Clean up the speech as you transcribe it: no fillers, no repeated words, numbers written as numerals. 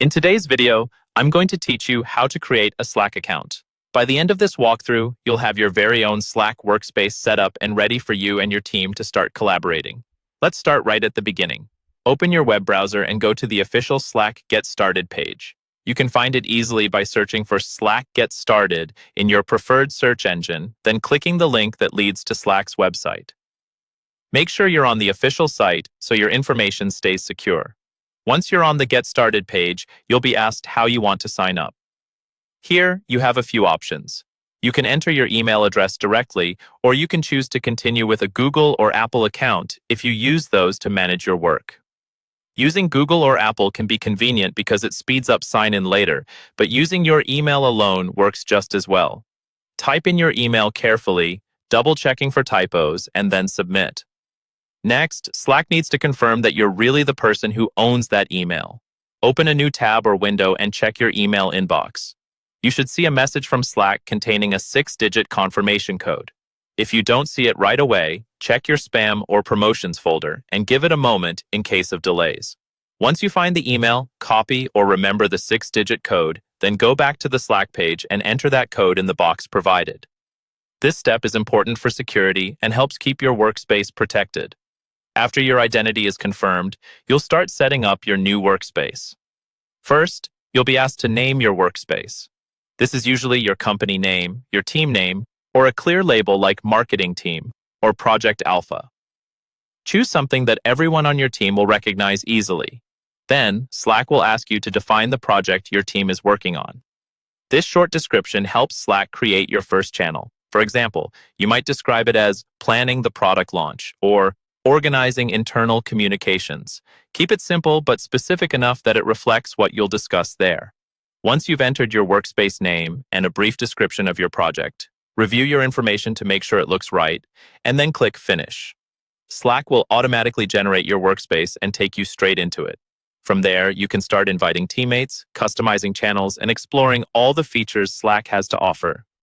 In today's video, I'm going to teach you how to create a Slack account. By the end of this walkthrough, you'll have your very own Slack workspace set up and ready for you and your team to start collaborating. Let's start right at the beginning. Open your web browser and go to the official Slack Get Started page. You can find it easily by searching for Slack Get Started in your preferred search engine, then clicking the link that leads to Slack's website. Make sure you're on the official site so your information stays secure. Once you're on the Get Started page, you'll be asked how you want to sign up. Here, you have a few options. You can enter your email address directly, or you can choose to continue with a Google or Apple account if you use those to manage your work. Using Google or Apple can be convenient because it speeds up sign-in later, but using your email alone works just as well. Type in your email carefully, double-checking for typos, and then submit. Next, Slack needs to confirm that you're really the person who owns that email. Open a new tab or window and check your email inbox. You should see a message from Slack containing a 6-digit confirmation code. If you don't see it right away, check your spam or promotions folder and give it a moment in case of delays. Once you find the email, copy or remember the 6-digit code, then go back to the Slack page and enter that code in the box provided. This step is important for security and helps keep your workspace protected. After your identity is confirmed, you'll start setting up your new workspace. First, you'll be asked to name your workspace. This is usually your company name, your team name, or a clear label like Marketing Team or Project Alpha. Choose something that everyone on your team will recognize easily. Then, Slack will ask you to define the project your team is working on. This short description helps Slack create your first channel. For example, you might describe it as planning the product launch or organizing internal communications. Keep it simple but specific enough that it reflects what you'll discuss there. Once you've entered your workspace name and a brief description of your project, review your information to make sure it looks right, and then click Finish. Slack will automatically generate your workspace and take you straight into it. From there, you can start inviting teammates, customizing channels, and exploring all the features Slack has to offer.